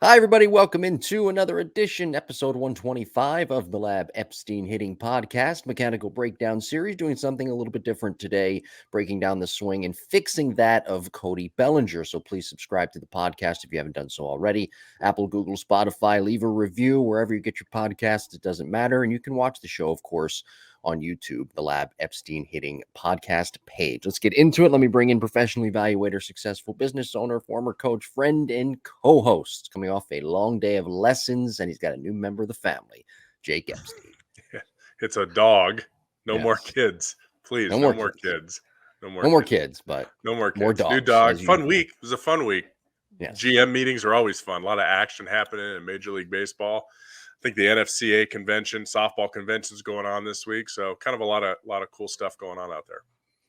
Hi, everybody. Welcome into another edition, episode 125 of the Lab Epstein Hitting Podcast, Mechanical Breakdown Series, doing something a little bit different today, breaking down the swing and fixing that of Cody Bellinger. So please subscribe to the podcast if you haven't done so already. Apple, Google, Spotify, leave a review wherever you get your podcasts. It doesn't matter. And you can watch the show, of course, on YouTube, the Lab Epstein Hitting Podcast page. Let's get into it. Let me bring in professional evaluator, successful business owner, former coach, friend, and co-host, coming off a long day of lessons, and he's got a new member of the family, Jake Epstein. It's a dog. No more Yes. kids. Please, No no more more kids. kids. No more No more kids. kids, but No more more kids. New dogs, dog. as Fun usual. week. It was a fun week. Yes. GM meetings are always fun. A lot of action happening in Major League Baseball. I think the NFCA convention, softball convention is going on this week. So kind of a lot of cool stuff going on out there.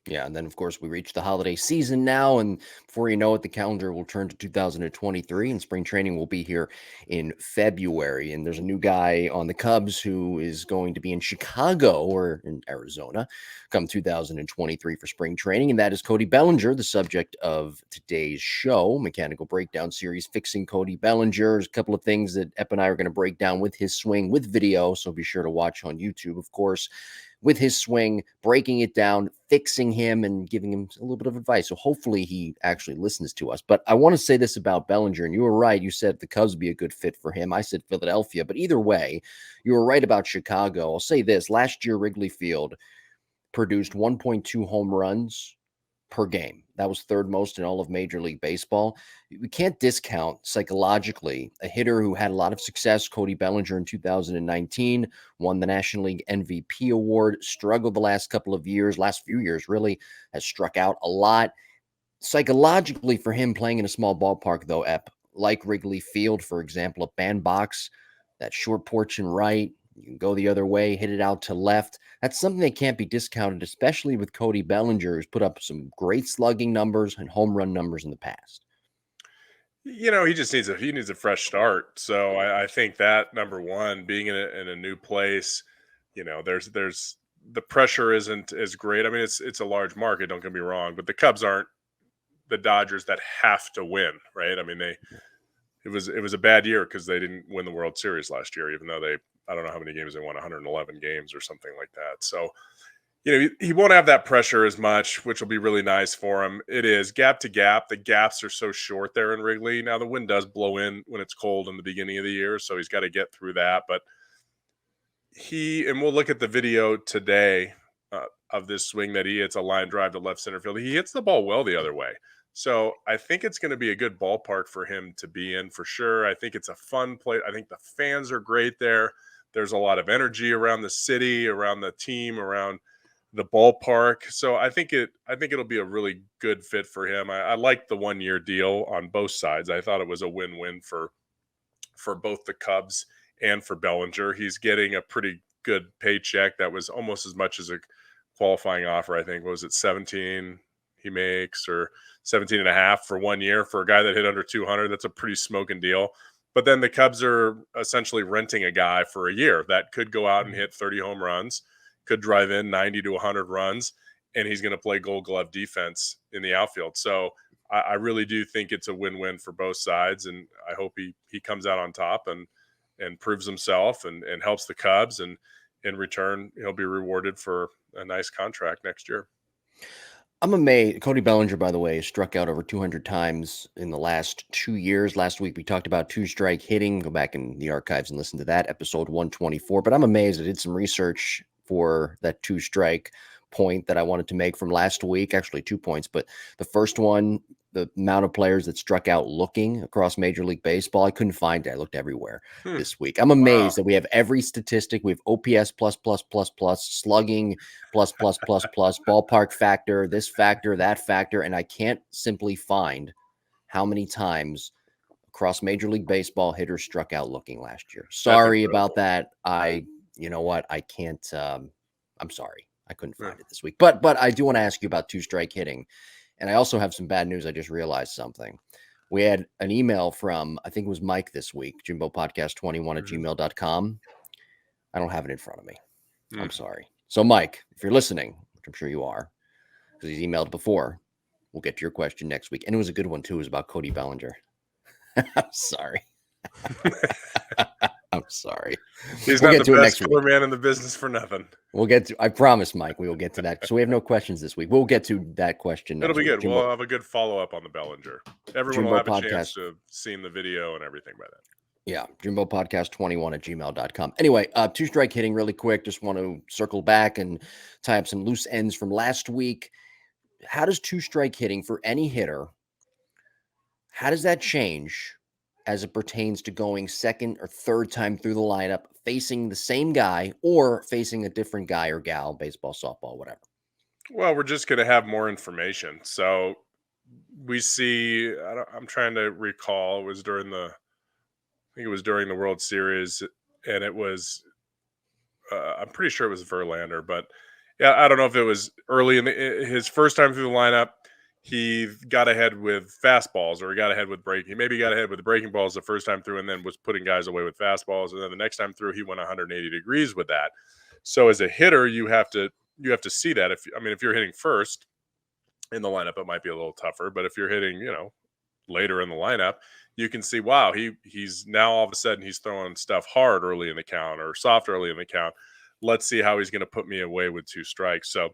Yeah, and then of course we reach the holiday season now, and before you know it, the calendar will turn to 2023, and spring training will be here in February. And there's a new guy on the Cubs who is going to be in Chicago or in Arizona come 2023 for spring training, and that is Cody Bellinger, the subject of today's show, Mechanical Breakdown Series, fixing Cody Bellinger. There's a couple of things that Ep and I are going to break down with his swing with video, so be sure to watch on YouTube, of course, with his swing, breaking it down, fixing him, and giving him a little bit of advice. So hopefully he actually listens to us. But I want to say this about Bellinger, and you were right. You said the Cubs would be a good fit for him. I said Philadelphia, but either way, you were right about Chicago. I'll say this. Last year, Wrigley Field produced 1.2 home runs per game. That was third most in all of Major League Baseball. We can't discount psychologically a hitter who had a lot of success. Cody Bellinger in 2019 won the National League MVP award, struggled the last few years really, has struck out a lot. Psychologically for him playing in a small ballpark, though, like Wrigley Field, for example, a bandbox, that short porch and right, you can go the other way, hit it out to left. That's something that can't be discounted, especially with Cody Bellinger, who's put up some great slugging numbers and home run numbers in the past. He just needs a fresh start. So I think that number one, being in a new place, there's the pressure isn't as great. I mean, it's a large market. Don't get me wrong, but the Cubs aren't the Dodgers that have to win, right? I mean, it was a bad year because they didn't win the World Series last year, even though I don't know how many games they won, 111 games or something like that. So he won't have that pressure as much, which will be really nice for him. It is gap to gap. The gaps are so short there in Wrigley. Now the wind does blow in when it's cold in the beginning of the year, so he's got to get through that. But and we'll look at the video today of this swing that he hits a line drive to left center field. He hits the ball well the other way. So I think it's going to be a good ballpark for him to be in for sure. I think it's a fun place. I think the fans are great there. There's a lot of energy around the city, around the team, around the ballpark. So I think it'll be a really good fit for him. I like the 1-year deal on both sides. I thought it was a win-win for both the Cubs and for Bellinger. He's getting a pretty good paycheck that was almost as much as a qualifying offer. I think, what was it, 17 he makes, or 17 and a half for 1 year for a guy that hit under 200. That's a pretty smoking deal. But then the Cubs are essentially renting a guy for a year that could go out and hit 30 home runs, could drive in 90 to 100 runs, and he's going to play Gold Glove defense in the outfield. So I really do think it's a win-win for both sides, and I hope he comes out on top and proves himself and helps the Cubs, and in return he'll be rewarded for a nice contract next year. I'm amazed. Cody Bellinger, by the way, struck out over 200 times in the last 2 years. Last week, we talked about two-strike hitting. Go back in the archives and listen to that, episode 124. But I'm amazed. I did some research for that two-strike point that I wanted to make from last week. Actually, 2 points. But the first one, the amount of players that struck out looking across Major League Baseball, I couldn't find it. I looked everywhere this week. I'm amazed that we have every statistic. We have OPS plus, slugging plus, ballpark factor, this factor, that factor, and I can't simply find how many times across Major League Baseball hitters struck out looking last year. Sorry about that. You know what? I can't. I'm sorry. I couldn't find it this week. But I do want to ask you about two-strike hitting. And I also have some bad news. I just realized something. We had an email from, I think it was Mike this week, jimbopodcast21 at gmail.com. I don't have it in front of me. I'm sorry. So, Mike, if you're listening, which I'm sure you are, because he's emailed before, we'll get to your question next week. And it was a good one, too. It was about Cody Bellinger. I'm sorry. I'm sorry. He's We'll not get the to it best next color week. man in the business for nothing. I promise, Mike, we will get to that. So we have no questions this week. We'll get to that question It'll next be week. good. We'll have a good follow-up on the Bellinger. Everyone will Jimbo have a chance Podcast. to have seen the video and everything by then. Yeah, Jimbo Podcast 21 at gmail.com. Anyway, two strike hitting really quick. Just want to circle back and tie up some loose ends from last week. How does two strike hitting for any hitter, how does that change as it pertains to going second or third time through the lineup, facing the same guy or facing a different guy or gal, baseball, softball, whatever? Well, we're just going to have more information. So we see. I'm trying to recall. It was during the. I think it was during the World Series, and it was. I'm pretty sure it was Verlander, but yeah, I don't know if it was early in his first time through the lineup. He got ahead with fastballs, or he got ahead with breaking. He maybe got ahead with the breaking balls the first time through, and then was putting guys away with fastballs. And then the next time through, he went 180 degrees with that. So as a hitter, you have to see that. If you're hitting first in the lineup, it might be a little tougher. But if you're hitting, later in the lineup, you can see, wow, he's now all of a sudden he's throwing stuff hard early in the count or soft early in the count. Let's see how he's going to put me away with two strikes. So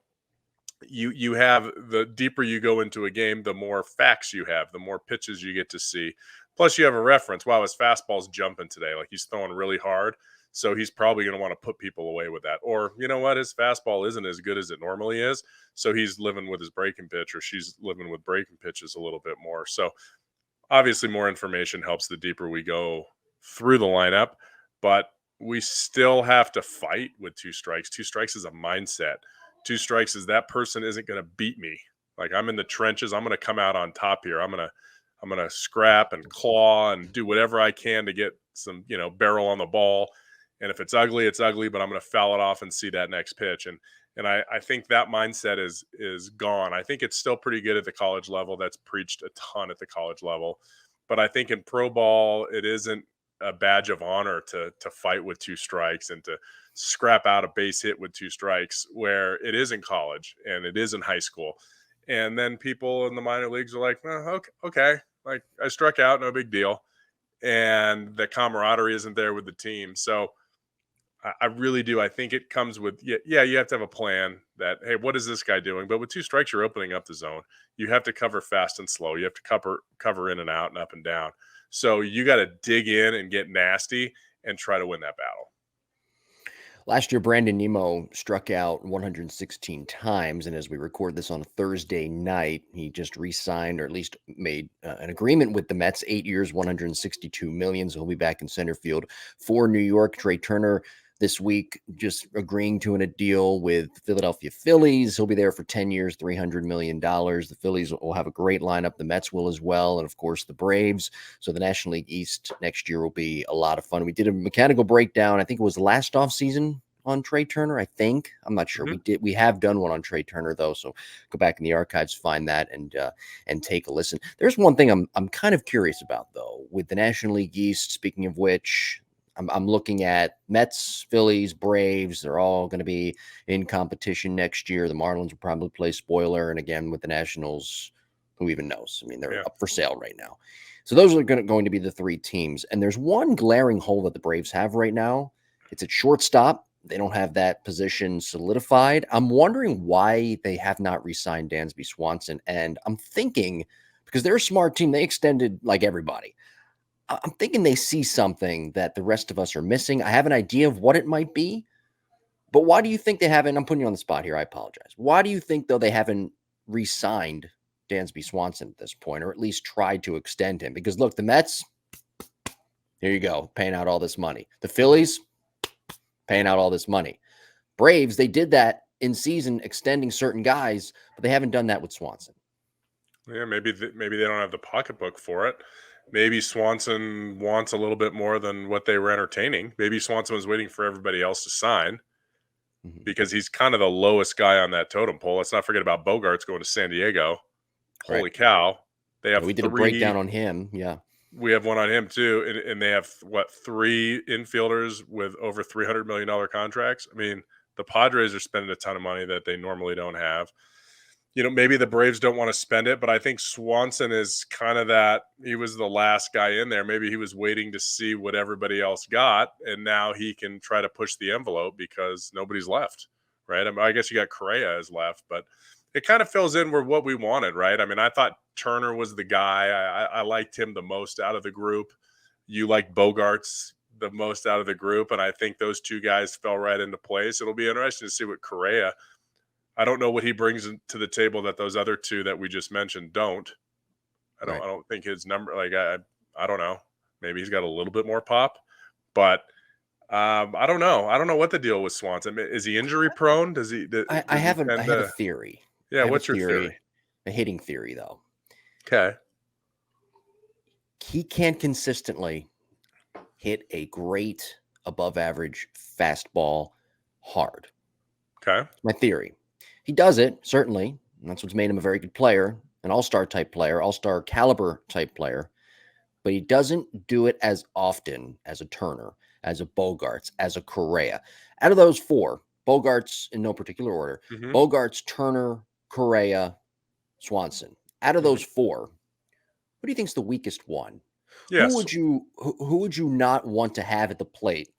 you have, the deeper you go into a game, the more facts you have, the more pitches you get to see. Plus, you have a reference. Wow, his fastball's jumping today. Like, he's throwing really hard. So he's probably going to want to put people away with that. Or, you know what? His fastball isn't as good as it normally is. So he's living with his breaking pitch, or she's living with breaking pitches a little bit more. So obviously, more information helps the deeper we go through the lineup. But we still have to fight with two strikes. Two strikes is a mindset. Two strikes is that person isn't going to beat me. Like, I'm in the trenches. I'm going to come out on top here. I'm going to scrap and claw and do whatever I can to get some, barrel on the ball. And if it's ugly, it's ugly, but I'm going to foul it off and see that next pitch. And I think that mindset is gone. I think it's still pretty good at the college level. That's preached a ton at the college level. But I think in pro ball, it isn't a badge of honor to fight with two strikes and to scrap out a base hit with two strikes, where it is in college and it is in high school. And then people in the minor leagues are like, oh, okay, like, I struck out, no big deal. And the camaraderie isn't there with the team. So I really do. I think it comes with, yeah, you have to have a plan that, hey, what is this guy doing? But with two strikes, you're opening up the zone. You have to cover fast and slow. You have to cover in and out and up and down. So you got to dig in and get nasty and try to win that battle. Last year, Brandon Nimmo struck out 116 times, and as we record this on a Thursday night, he just re-signed, or at least made an agreement with the Mets, 8 years, 162 million. So he'll be back in center field for New York. Trey Turner this week just agreeing to a deal with the Philadelphia Phillies. He'll be there for 10 years, $300 million. The Phillies will have a great lineup. The Mets will as well. And of course, the Braves. So the National League East next year will be a lot of fun. We did a mechanical breakdown. I think it was last offseason on Trey Turner. I'm not sure. Mm-hmm. We have done one on Trey Turner though. So go back in the archives, find that and take a listen. There's one thing I'm kind of curious about though, with the National League East, speaking of which, I'm looking at Mets, Phillies, Braves. They're all going to be in competition next year. The Marlins will probably play spoiler. And again, with the Nationals, who even knows? I mean, they're up for sale right now. So those are going to be the three teams. And there's one glaring hole that the Braves have right now. It's at shortstop. They don't have that position solidified. I'm wondering why they have not re-signed Dansby Swanson. And I'm thinking, because they're a smart team, they extended like everybody. I'm thinking they see something that the rest of us are missing. I have an idea of what it might be, but why do you think they haven't? I'm putting you on the spot here. I apologize. Why do you think, though, they haven't re-signed Dansby Swanson at this point, or at least tried to extend him? Because look, the Mets, here you go, paying out all this money. The Phillies, paying out all this money. Braves, they did that in season, extending certain guys, but they haven't done that with Swanson. Yeah, maybe they don't have the pocketbook for it. Maybe Swanson wants a little bit more than what they were entertaining. Maybe Swanson was waiting for everybody else to sign because he's kind of the lowest guy on that totem pole. Let's not forget about Bogarts going to San Diego. Holy cow. They have we did a breakdown on him. Yeah. We have one on him too. And they have, three infielders with over $300 million contracts. I mean, the Padres are spending a ton of money that they normally don't have. maybe the Braves don't want to spend it, but I think Swanson is kind of that. He was the last guy in there. Maybe he was waiting to see what everybody else got, and now he can try to push the envelope because nobody's left, right? I mean, I guess you got Correa is left, but it kind of fills in with what we wanted, right? I mean, I thought Turner was the guy. I liked him the most out of the group. You like Bogarts the most out of the group, and I think those two guys fell right into place. It'll be interesting to see what Correa. I don't know what he brings to the table that those other two that we just mentioned don't. I don't. Right. I don't think his number. Like I don't know. Maybe he's got a little bit more pop, but I don't know. I don't know what the deal with Swanson. Is he injury prone? Does he? I Does he have I tend have a to? theory. Yeah. I have a What's your theory? theory, a hitting theory though. Okay. He can't consistently hit a great above average fastball hard. Okay. My theory. He does it, certainly. And that's what's made him a very good player, an all-star type player, all-star caliber type player. But he doesn't do it as often as a Turner, as a Bogarts, as a Correa. Out of those four, Bogarts in no particular order, Hmm. Bogarts, Turner, Correa, Swanson. Out of Hmm. those four, who do you think's the weakest one? Yes. Who would you not want to have at the plate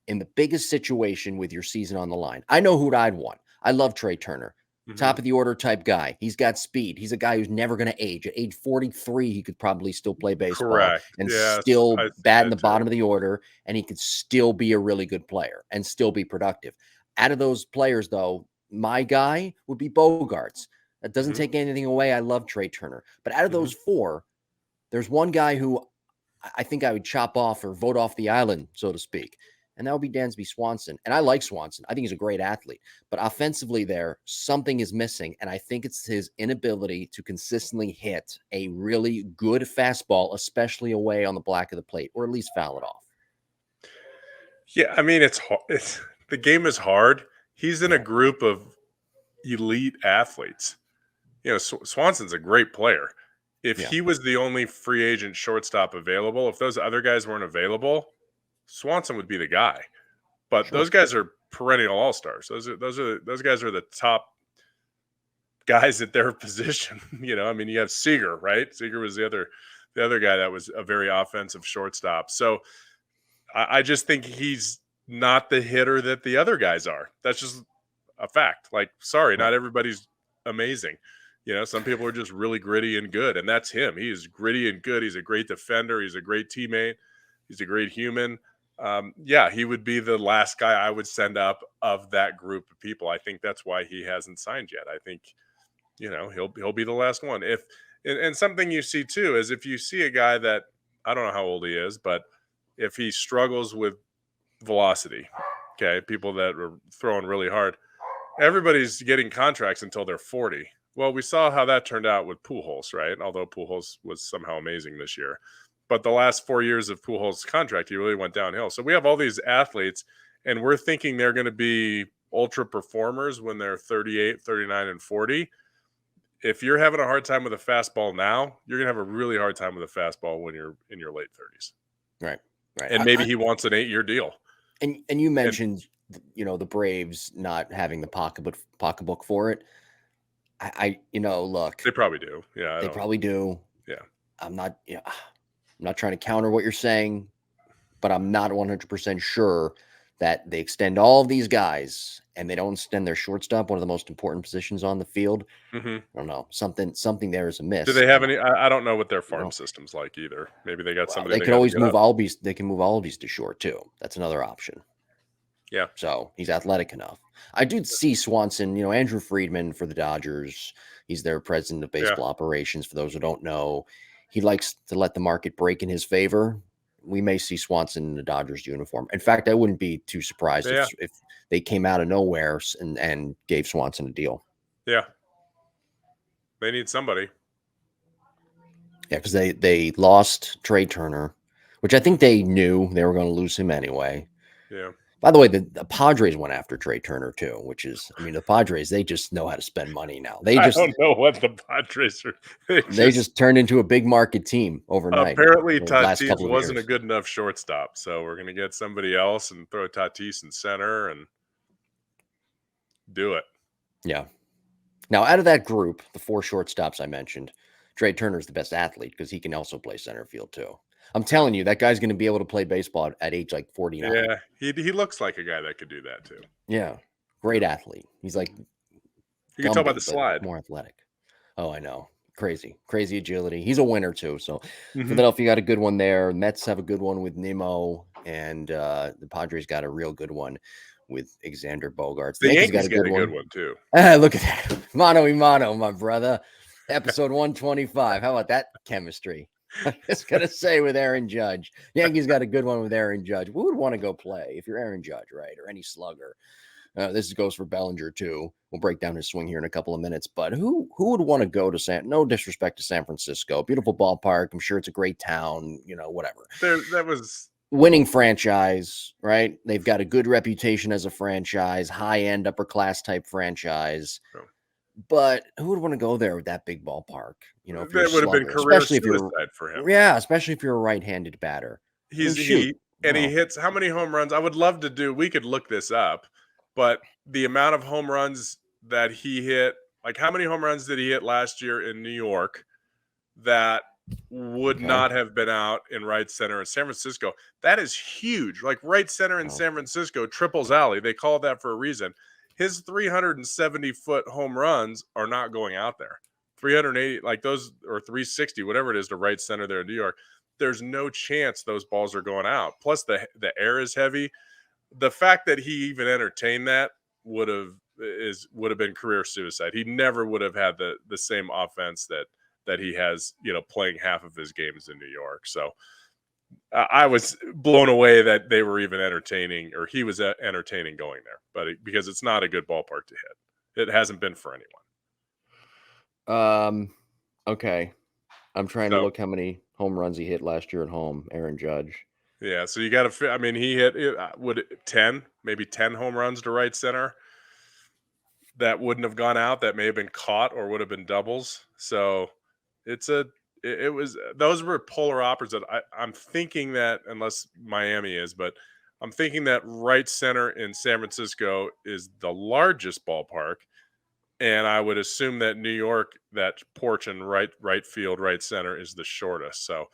in the biggest situation with your season on the line? I know who I'd want. I love Trey Turner. Hmm. Top of the order type guy. He's got speed. He's a guy who's never going to age. At age 43, he could probably still play baseball Correct. and Yes, still I see bat in that the too. bottom of the order, and he could still be a really good player and still be productive. Out of those players, though, my guy would be Bogarts. That doesn't Hmm. take anything away. I love Trey Turner. But out of Hmm. those four, there's one guy who I think I would chop off or vote off the island, so to speak. And that would be Dansby Swanson. And I like Swanson. I think he's a great athlete. But offensively, there, something is missing. And I think it's his inability to consistently hit a really good fastball, especially away on the black of the plate, or at least foul it off. Yeah, I mean it's the game is hard. He's in a Yeah. group of elite athletes. Swanson's a great player. If Yeah. he was the only free agent shortstop available, if those other guys weren't available, Swanson would be the guy. But Sure. those guys are perennial all stars. Those guys are the top guys at their position. I mean, you have Seager, right? Seager was the other guy that was a very offensive shortstop. So I just think he's not the hitter that the other guys are. That's just a fact. Like, sorry, Right. not everybody's amazing. Some people are just really gritty and good, and that's him. He is gritty and good. He's a great defender. He's a great teammate. He's a great human. Yeah, he would be the last guy I would send up of that group of people. I think that's why he hasn't signed yet. I think he'll be the last one. If and something you see too is if you see a guy that I don't know how old he is, but if he struggles with velocity, okay, people that are throwing really hard, everybody's getting contracts until they're 40. Well, we saw how that turned out with Pujols, right? Although Pujols was somehow amazing this year. But the last 4 years of Pujols' contract, he really went downhill. So we have all these athletes, and we're thinking they're going to be ultra performers when they're 38, 39, and 40. If you're having a hard time with a fastball now, you're going to have a really hard time with a fastball when you're in your late 30s. Right. Right. And maybe he wants an 8-year deal. And you And mentioned, the Braves not having the pocketbook for it. Look, they probably do. Yeah, I they don't. probably do. Yeah. I'm not trying to counter what you're saying, but I'm not 100% sure that they extend all of these guys and they don't extend their shortstop, one of the most important positions on the field. Hmm. I don't know. Something there is Do amiss. they have And any? I don't know what their you farm know, system's like either. Maybe they got well, somebody they they could got to always get move up. Albies. They can move Albies to short too. That's another option. Yeah. So he's athletic enough. I do see Swanson, Andrew Friedman for the Dodgers. He's their president of Yeah. baseball operations. For those who don't know, he likes to let the market break in his favor. We may see Swanson in the Dodgers uniform. In fact, I wouldn't be too surprised Yeah. if they came out of nowhere and gave Swanson a deal. Yeah. They need somebody. Yeah, because they lost Trey Turner, which I think they knew they were going to lose him anyway. Yeah. By the way, the Padres went after Trey Turner too, which is, I mean, the Padres, they just know how to spend money now. They I just don't know what the Padres are. They they just just turned into a big market team overnight apparently over the last Tatis couple of wasn't a years. good enough shortstop, so we're gonna get somebody else and throw Tatis in center and do it. Yeah. Now, out of that group, the 4 shortstops I mentioned, Trey Turner's the best athlete because he can also play center field too. I'm telling you, that guy's going to be able to play baseball at age like 49. Yeah, he looks like a guy that could do that too. Yeah, great athlete. He's like You can tell by the Gumby, but slide. more athletic. Oh, I know. Crazy agility. He's a winner too. So Mhm. Philadelphia got a good one there. Mets have a good one with Nimmo, and the Padres got a real good one with Xander Bogaerts. The The Yankees got Yankees a got good a good one. one too. Ah, look at that. Mano y mano, my brother. Episode 125. How about that chemistry? I'm just going to say with Aaron Judge. Yankees got a good one with Aaron Judge. Who would want to go play if you're Aaron Judge, right? Or any slugger. This goes for Bellinger too. We'll break down his swing here in a couple of minutes. But who would want to go to no disrespect to San Francisco. Beautiful ballpark. I'm sure it's a great town, whatever. That was Winning franchise, right? They've got a good reputation as a franchise, high-end, upper-class type franchise. oh, But who would want to go there with that big ballpark? If you're a that would have been slugger, career especially if you're, suicide for him. yeah, especially if you're a right-handed batter. I mean, He's shoot, he and he no, hits how many home runs? I would love to do. We could look this up, but the amount of home runs that he hit, like how many home runs did he hit last year in New York that would okay, not have been out in right center in San Francisco? That is huge. Like right center in no, San Francisco, triples alley. They call it that for a reason. His 370-foot home runs are not going out there. 380, like those, or 360, whatever it is, to right center there in New York. There's no chance those balls are going out. Plus, the air is heavy. The fact that he even entertained that would have been career suicide. He never would have had the same offense that he has, playing half of his games in New York. So I was blown away that they were even entertaining, or he was entertaining going there, but because it's not a good ballpark to hit. It hasn't been for anyone. Okay. I'm trying to So look how many home runs he hit last year at home, Aaron Judge. yeah, so you got to. I mean, he hit would 10, maybe 10 home runs to right center that wouldn't have gone out. That may have been caught or would have been doubles. So it's it was those were polar opposites. I'm thinking that, unless Miami is, but I'm thinking that right center in San Francisco is the largest ballpark, and I would assume that New York, that porch and right field, right center is the shortest. So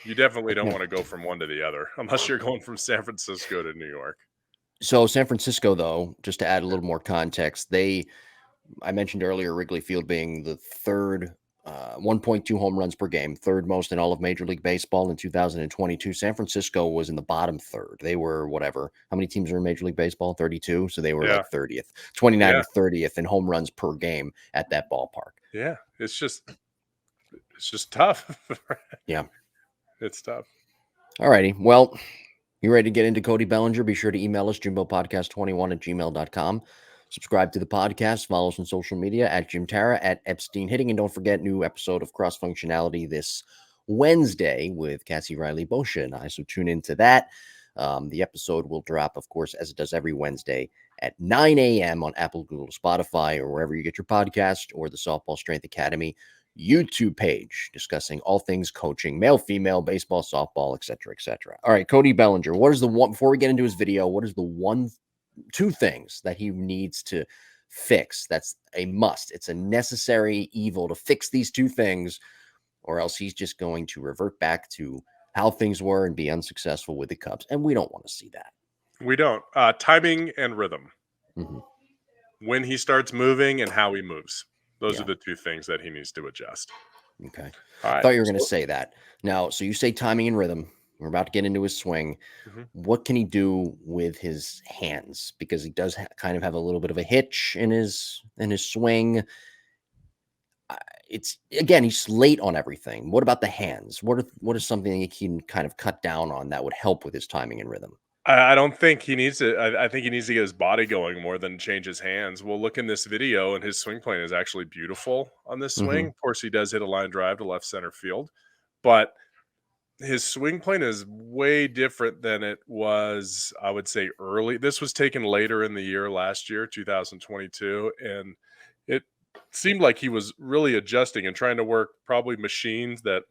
you definitely don't Okay. want to go from one to the other unless you're going from San Francisco to New York. So San Francisco, though, just to add a little more context, I mentioned earlier Wrigley Field being the third 1.2 home runs per game, third most in all of Major League Baseball in 2022. San Francisco was in the bottom third. They were whatever. How many teams are in Major League Baseball? 32. So they were Yeah, like 30th, 29 yeah, or 30th in home runs per game at that ballpark. yeah. It's just tough. Yeah. It's tough. All righty. Well, you ready to get into Cody Bellinger? Be sure to email us, jimbopodcast21@gmail.com. Subscribe to the podcast. Follow us on social media at Jim Tara, at Epstein Hitting. And don't forget, new episode of Cross Functionality this Wednesday with Cassie Riley Bosha and I. So tune into that. The episode will drop, of course, as it does every Wednesday at 9 a.m. on Apple, Google, Spotify, or wherever you get your podcast, or the Softball Strength Academy YouTube page discussing all things coaching, male, female, baseball, softball, etc., etc. All right, Cody Bellinger, what is the one, before we get into his video, what is the two things that he needs to fix? That's a must. It's a necessary evil to fix these two things, or else he's just going to revert back to how things were and be unsuccessful with the Cubs. And we don't want to see that. We don't. Timing and rhythm. Mhm. When he starts moving and how he moves. Those are Yeah. the two things that he needs to adjust. Okay. All I right. thought you were going to So, say that. Now, so you say timing and rhythm. We're about to get into his swing. mhm. What can he do with his hands? Because he does kind of have a little bit of a hitch in his swing. It's again, he's late on everything. What about the hands? What is something he can kind of cut down on that would help with his timing and rhythm? I don't think he needs to. I think he needs to get his body going more than change his hands. We'll look in this video, and his swing plane is actually beautiful on this swing. Hmm. Of course, he does hit a line drive to left center field, but his swing plane is way different than it was, I would say, early. This was taken later in the year, last year, 2022, and it seemed like he was really adjusting and trying to work probably machines that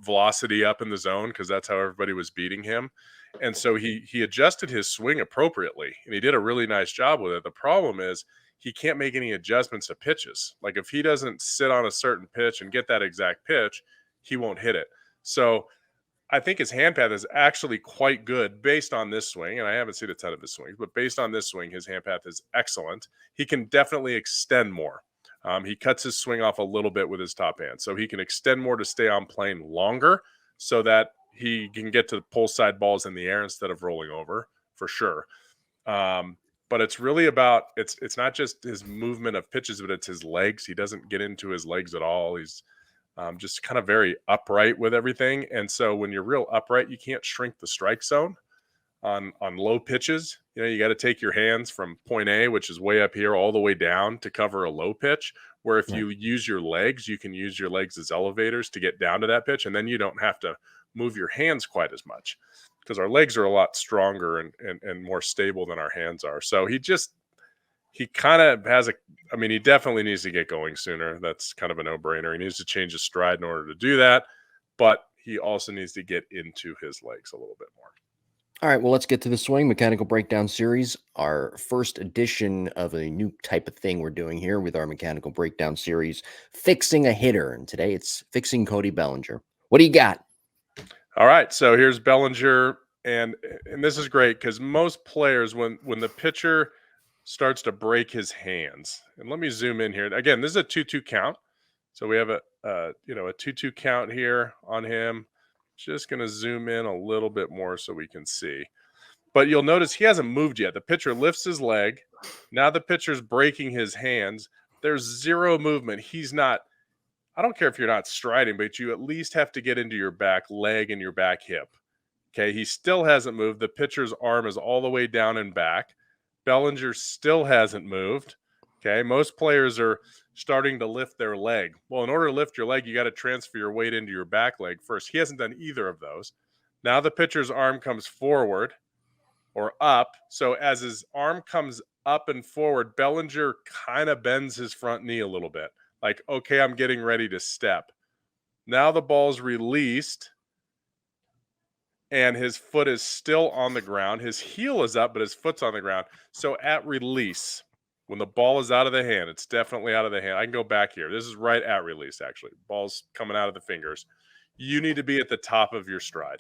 velocity up in the zone, because that's how everybody was beating him. And so he adjusted his swing appropriately, and he did a really nice job with it. The problem is he can't make any adjustments to pitches. Like if he doesn't sit on a certain pitch and get that exact pitch, he won't hit it. So I think his hand path is actually quite good based on this swing. And I haven't seen a ton of his swings, but based on this swing, his hand path is excellent. He can definitely extend more. He cuts his swing off a little bit with his top hand. So he can extend more to stay on plane longer so that he can get to pull side balls in the air instead of rolling over, for sure. But it's really about it's not just his movement of pitches, but it's his legs. He doesn't get into his legs at all. He's just kind of very upright with everything. And so when you're real upright, you can't shrink the strike zone on low pitches. You know, you got to take your hands from point A, which is way up here, all the way down to cover a low pitch. Where if you use your legs, you can use your legs as elevators to get down to that pitch, and then you don't have to move your hands quite as much because our legs are a lot stronger and more stable than our hands are. So he kind of has he definitely needs to get going sooner. That's kind of a no-brainer. He needs to change his stride in order to do that, but he also needs to get into his legs a little bit more. All right, well, let's get to the swing mechanical breakdown series, our first edition of a new type of thing we're doing here with our mechanical breakdown series, fixing a hitter. And today it's fixing Cody Bellinger. What do you got? All right, so here's Bellinger, and this is great because most players, when the pitcher starts to break his hands, and let me zoom in here. Again, this is a 2-2 count, so we have a 2-2 count here on him. Just going to zoom in a little bit more so we can see. But you'll notice he hasn't moved yet. The pitcher lifts his leg. Now the pitcher's breaking his hands. There's zero movement. He's not – I don't care if you're not striding, but you at least have to get into your back leg and your back hip. Okay, he still hasn't moved. The pitcher's arm is all the way down and back. Bellinger still hasn't moved. Okay, most players are starting to lift their leg. Well, in order to lift your leg, you got to transfer your weight into your back leg first. He hasn't done either of those. Now the pitcher's arm comes forward or up. So as his arm comes up and forward, Bellinger kind of bends his front knee a little bit. Like, okay, I'm getting ready to step. Now the ball's released and his foot is still on the ground. His heel is up, but his foot's on the ground. So at release, when the ball is out of the hand, it's definitely out of the hand. I can go back here. This is right at release, actually. Ball's coming out of the fingers. You need to be at the top of your stride,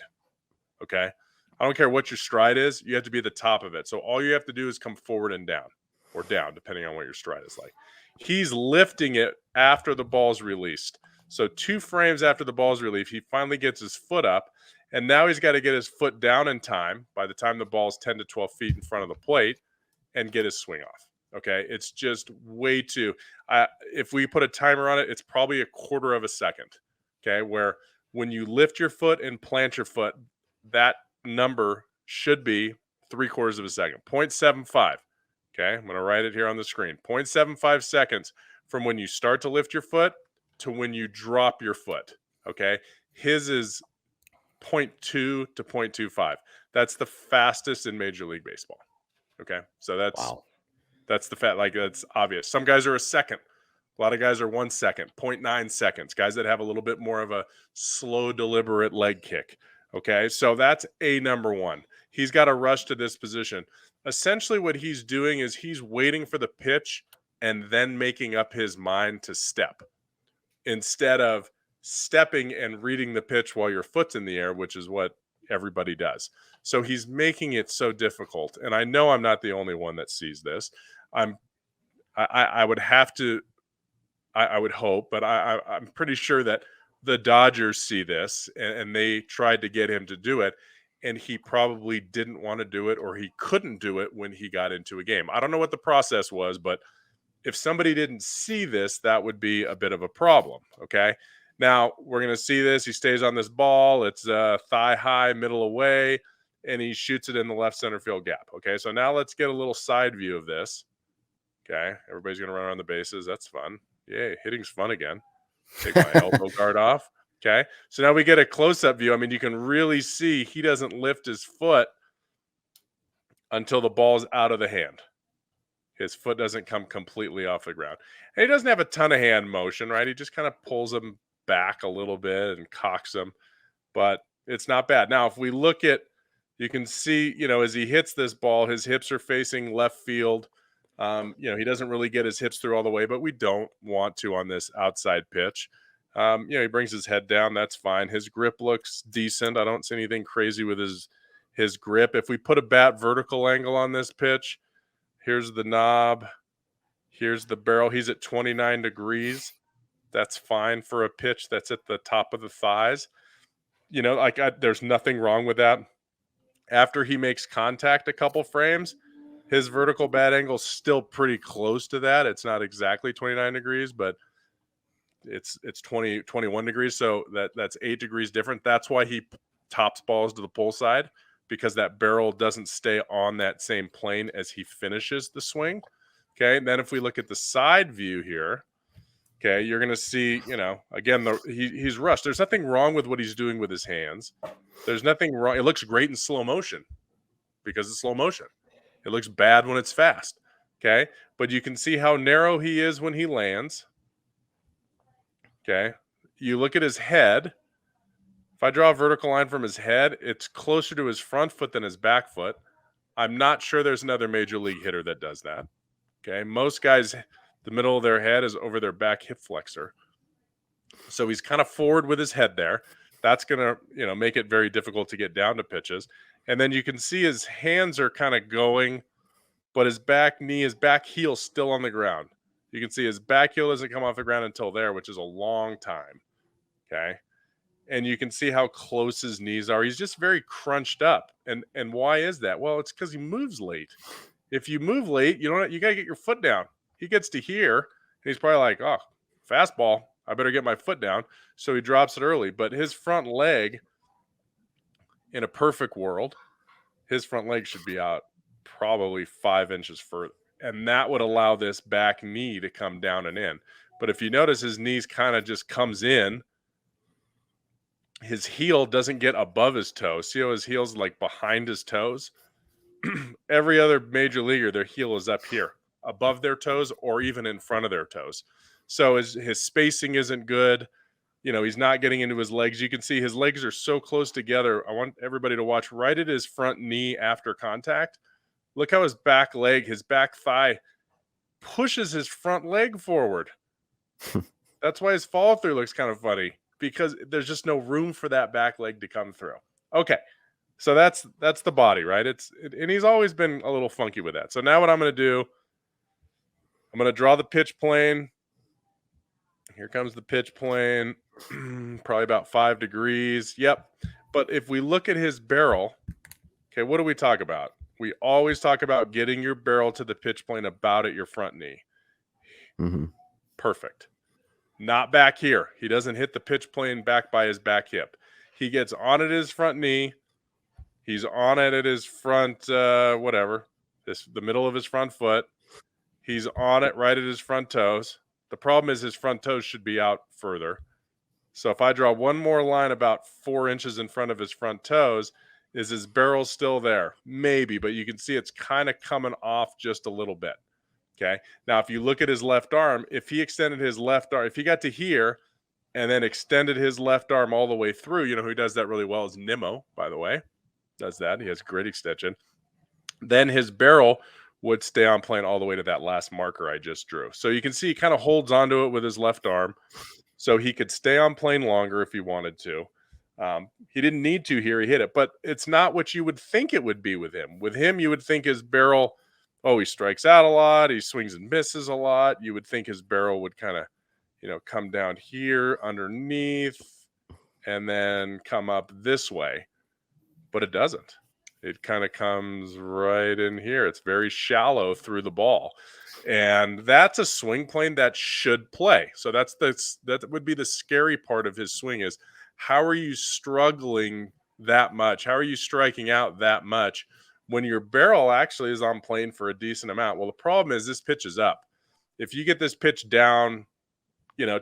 okay? I don't care what your stride is. You have to be at the top of it. So all you have to do is come forward and down, or down, depending on what your stride is like. He's lifting it after the ball's released. So 2 frames after the ball's released, he finally gets his foot up, and now he's got to get his foot down in time by the time the ball's 10 to 12 feet in front of the plate and get his swing off. Okay, it's just way too. If we put a timer on it, it's probably a quarter of a second. Okay, where when you lift your foot and plant your foot, that number should be 3/4 of a second, 0.75. Okay, I'm going to write it here on the screen. 0.75 seconds from when you start to lift your foot to when you drop your foot. Okay, his is 0.2 to 0.25. That's the fastest in Major League Baseball. Okay, so that's wow. That's that's obvious. Some guys are a second. A lot of guys are 1 second, 0.9 seconds. Guys that have a little bit more of a slow, deliberate leg kick. Okay, so that's a number one. He's got to rush to this position. Essentially what he's doing is he's waiting for the pitch and then making up his mind to step instead of stepping and reading the pitch while your foot's in the air, which is what everybody does. So he's making it so difficult. And I know I'm not the only one that sees this. I would have to, I would hope, but I'm pretty sure that the Dodgers see this and they tried to get him to do it. And he probably didn't want to do it, or he couldn't do it when he got into a game. I don't know what the process was, but if somebody didn't see this, that would be a bit of a problem. Okay. Now we're going to see this. He stays on this ball. It's thigh high, middle away, and he shoots it in the left center field gap. Okay. So now let's get a little side view of this. Okay. Everybody's going to run around the bases. That's fun. Yay. Hitting's fun again. Take my elbow guard off. Okay. So now we get a close-up view. I mean, you can really see he doesn't lift his foot until the ball's out of the hand. His foot doesn't come completely off the ground. And he doesn't have a ton of hand motion, right? He just kind of pulls them back a little bit and cocks them. But it's not bad. Now, if we look at, you can see, as he hits this ball, his hips are facing left field. He doesn't really get his hips through all the way, but we don't want to on this outside pitch. He brings his head down. That's fine. His grip looks decent. I don't see anything crazy with his grip. If we put a bat vertical angle on this pitch, here's the knob. Here's the barrel. He's at 29 degrees. That's fine for a pitch that's at the top of the thighs. There's nothing wrong with that. After he makes contact a couple frames, his vertical bat angle is still pretty close to that. It's not exactly 29 degrees, but it's 21 degrees. So that's 8 degrees different. That's why he tops balls to the pull side, because that barrel doesn't stay on that same plane as he finishes the swing. Okay. And then if we look at the side view here, okay, you're going to see, again, he's rushed. There's nothing wrong with what he's doing with his hands. There's nothing wrong. It looks great in slow motion because it's slow motion. It looks bad when it's fast. Okay. But you can see how narrow he is when he lands. Okay. You look at his head. If I draw a vertical line from his head, it's closer to his front foot than his back foot. I'm not sure there's another major league hitter that does that. Okay. Most guys, the middle of their head is over their back hip flexor. So he's kind of forward with his head there. That's going to, make it very difficult to get down to pitches. And then you can see his hands are kind of going, but his back heel still on the ground. You can see his back heel doesn't come off the ground until there, which is a long time. Okay. And you can see how close his knees are. He's just very crunched up. And why is that? Well, it's because he moves late. If you move late, you got to get your foot down. He gets to here, and he's probably like, oh, fastball. I better get my foot down. So he drops it early. But his front leg, in a perfect world, his front leg should be out probably 5 inches further. And that would allow this back knee to come down and in. But if you notice, his knees kind of just comes in. His heel doesn't get above his toes. See how his heel's like behind his toes? Every other major leaguer, their heel is up here, above their toes or even in front of their toes. So his spacing isn't good. He's not getting into his legs. You can see his legs are so close together. I want everybody to watch right at his front knee after contact. Look how his back thigh pushes his front leg forward. That's why his follow through looks kind of funny, because there's just no room for that back leg to come through. Okay. So that's the body, right? And he's always been a little funky with that. So now what I'm going to do, I'm going to draw the pitch plane. Here comes the pitch plane, probably about 5 degrees. Yep. But if we look at his barrel, okay, what do we talk about? We always talk about getting your barrel to the pitch plane about at your front knee. Mm-hmm. Perfect. Not back here. He doesn't hit the pitch plane back by his back hip. He gets on at his front knee. He's on it at his front, the middle of his front foot. He's on it right at his front toes. The problem is his front toes should be out further. So if I draw one more line about 4 inches in front of his front toes, is his barrel still there? Maybe, but you can see it's kind of coming off just a little bit. Okay. Now, if you look at his left arm, if he extended his left arm, if he got to here and then extended his left arm all the way through, who does that really well is Nimmo, by the way. Does that. He has great extension. Then his barrel would stay on plane all the way to that last marker I just drew. So you can see he kind of holds onto it with his left arm. So he could stay on plane longer if he wanted to. He didn't need to here. He hit it. But it's not what you would think it would be with him. With him, you would think his barrel, he strikes out a lot. He swings and misses a lot. You would think his barrel would kind of, come down here underneath and then come up this way. But it doesn't. It kind of comes right in here. It's very shallow through the ball. And that's a swing plane that should play. So that would be the scary part of his swing is, how are you struggling that much? How are you striking out that much when your barrel actually is on plane for a decent amount? Well, the problem is this pitch is up. If you get this pitch down,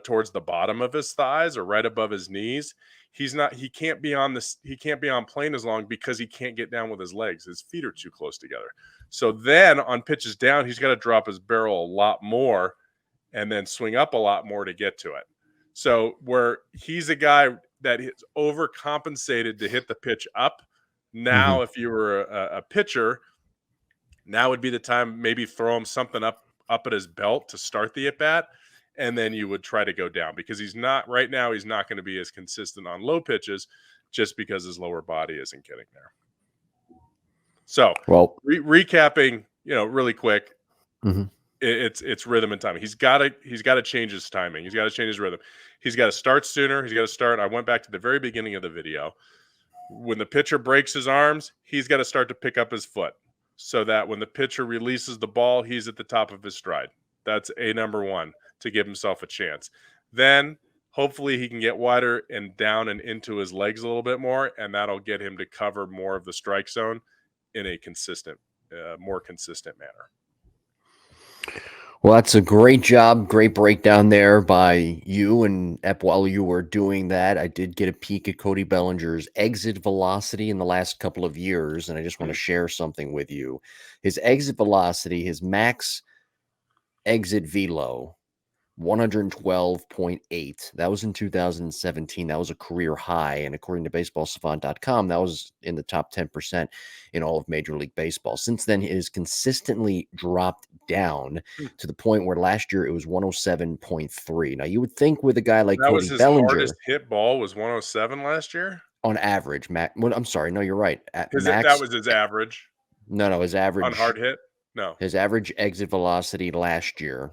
towards the bottom of his thighs or right above his knees, he can't be on plane as long because he can't get down with his legs. His feet are too close together. So then on pitches down, he's got to drop his barrel a lot more and then swing up a lot more to get to it. So where he's a guy that is overcompensated to hit the pitch up. Now, if you were a pitcher, Now would be the time, maybe throw him something up at his belt to start the at bat, and then you would try to go down, because he's not right now. He's not going to be as consistent on low pitches just because his lower body isn't getting there. So, Well, recapping, really quick, mhm. it's rhythm and timing. He's got to change his timing. He's got to change his rhythm. He's got to start sooner. He's got to start. I went back to the very beginning of the video. When the pitcher breaks his arms, he's got to start to pick up his foot, so that when the pitcher releases the ball, he's at the top of his stride. That's number one, to give himself a chance. Then hopefully he can get wider and down and into his legs a little bit more, and that'll get him to cover more of the strike zone in a more consistent manner. Well, that's a great job. Great breakdown there by you. And while you were doing that, I did get a peek at Cody Bellinger's exit velocity in the last couple of years. And I just want to share something with you. His exit velocity, his max exit velo, 112.8. That was in 2017. That was a career high. And according to baseballsavant.com, that was in the top 10% in all of Major League Baseball. Since then, it has consistently dropped down to the point where last year it was 107.3. Now, you would think with a guy like That was Cody his Bellinger, hardest hit ball was 107 last year? on average, well, I'm sorry. No, you're right. At That max, was his average no, his on average, hard hit? No. his average exit velocity last year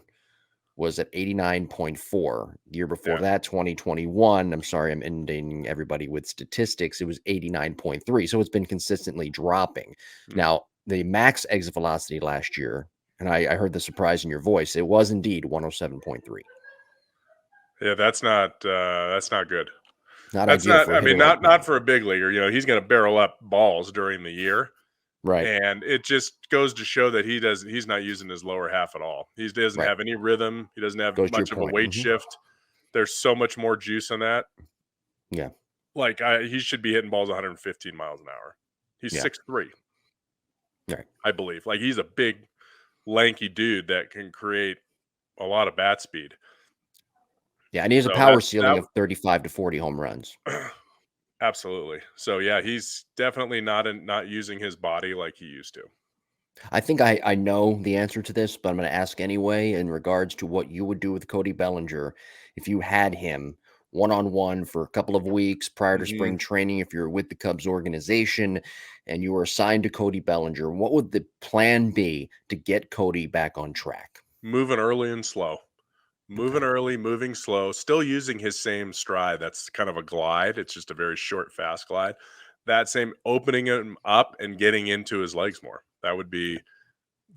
was at 89.4. The year before that, 2021, I'm sorry, I'm ending everybody with statistics, it was 89.3. So it's been consistently dropping. Now, the max exit velocity last year, and I heard the surprise in your voice, it was indeed 107.3. Yeah, that's not good. Not That's ideal not, for a I hitter mean, like not him. for a big leaguer. He's going to barrel up balls during the year. Right. And it just goes to show that he's not using his lower half at all. He doesn't Right. have any rhythm. He doesn't have Goes to your much of a point. weight shift. There's so much more juice on that. Yeah. Like, he should be hitting balls 115 miles an hour. He's Yeah. 6'3", Right. I believe. Like, he's a big, lanky dude that can create a lot of bat speed. Yeah, and he has a So power ceiling of 35 to 40 home runs. Absolutely. So yeah, he's definitely not using his body like he used to. I think I know the answer to this, but I'm going to ask anyway in regards to what you would do with Cody Bellinger if you had him one-on-one for a couple of weeks prior to spring training, if you're with the Cubs organization and you were assigned to Cody Bellinger. What would the plan be to get Cody back on track? Moving early and slow. Moving early, moving slow, still using his same stride. That's kind of a glide. It's just a very short, fast glide. That same, opening him up and getting into his legs more. That would be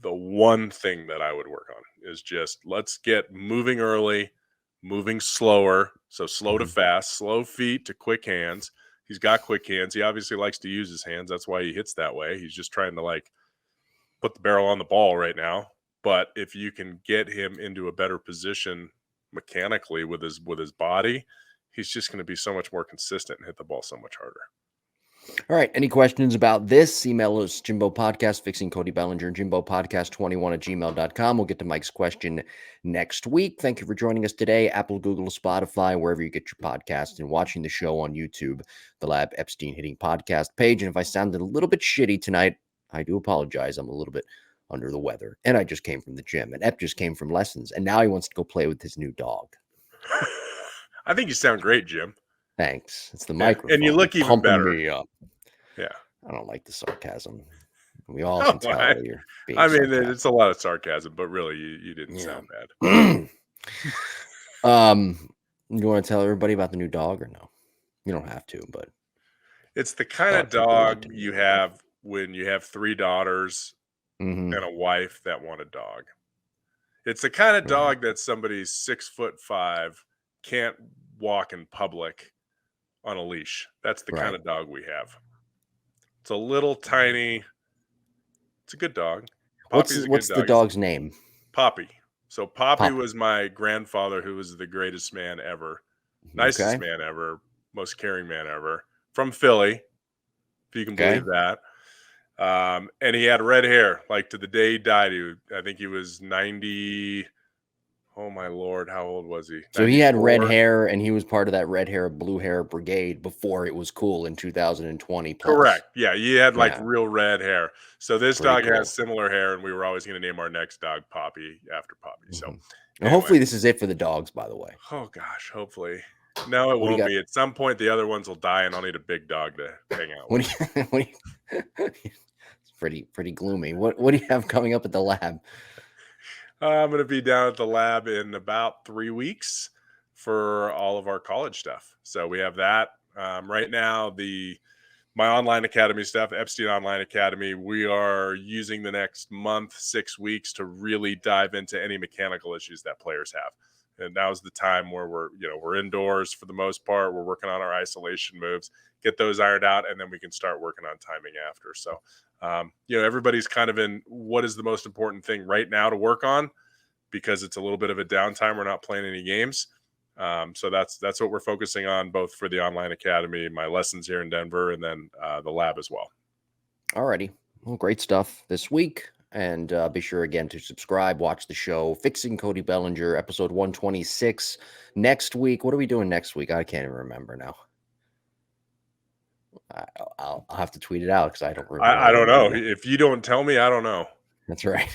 the one thing that I would work on, is just let's get moving early, moving slower. So slow to fast, slow feet to quick hands. He's got quick hands. He obviously likes to use his hands. That's why he hits that way. He's just trying to like put the barrel on the ball right now. But if you can get him into a better position mechanically with his body, he's just going to be so much more consistent and hit the ball so much harder. All right. Any questions about this? Email us Jimbo Podcast, Fixing Cody Bellinger, Jimbo Podcast 21 at gmail.com. We'll get to Mike's question next week. Thank you for joining us today. Apple, Google, Spotify, wherever you get your podcast, and watching the show on YouTube, the Lab Epstein Hitting Podcast page. And if I sounded a little bit shitty tonight, I do apologize. I'm a little bit under the weather, and I just came from the gym, and Ep just came from lessons, and now he wants to go play with his new dog. I think you sound great, Jim. Thanks. It's the microphone. And you look even pumping better. Me up. Yeah. I don't like the sarcasm. We all can tell you're being I mean, sarcastic. it's a lot of sarcasm, but really, you didn't sound bad. You want to tell everybody about the new dog or no? You don't have to, but it's the kind of dog you have when you have 3 daughters and a wife that want a dog. It's the kind of dog that somebody's 6'5" can't walk in public on a leash. That's the kind of dog we have. It's a little tiny. It's a good dog. What's the dog's name? Poppy. So Poppy was my grandfather, who was the greatest man ever, nicest man ever, most caring man ever, from Philly, if you can believe that. And he had red hair, like to the day he died. I think he was 90. Oh my lord, how old was he? So he had red 94? hair, and he was part of that red hair, blue hair brigade before it was cool in 2020 plus. Correct. Yeah, he had like Yeah, real red hair. So this pretty dog has cool. similar hair, and we were always going to name our next dog Poppy after Poppy. So Mhm. And anyway, hopefully this is it for the dogs, by the way. oh gosh, hopefully. No, it What do you won't got? be. At some point, the other ones will die, and I'll need a big dog to hang out What with. do you, what do you It's pretty gloomy. What do you have coming up at the lab? I'm going to be down at the lab in about 3 weeks for all of our college stuff. So we have that right now. The My online academy stuff, Epstein Online Academy, we are using the next month, 6 weeks to really dive into any mechanical issues that players have. And now's the time where we're indoors for the most part. We're working on our isolation moves, get those ironed out, and then we can start working on timing after. So, everybody's kind of in what is the most important thing right now to work on because it's a little bit of a downtime. We're not playing any games. So that's what we're focusing on, both for the online academy, my lessons here in Denver, and then the lab as well. Alrighty. Well, great stuff this week. And be sure again to subscribe, watch the show, Fixing Cody Bellinger, episode 126. Next week, what are we doing next week? I can't even remember now. I'll have to tweet it out because I don't I don't know. remember. If you don't tell me, I don't know. That's right.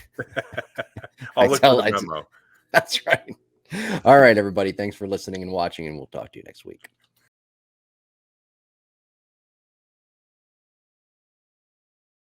I'll look for the memo. That's right. All right, everybody. Thanks for listening and watching, and we'll talk to you next week.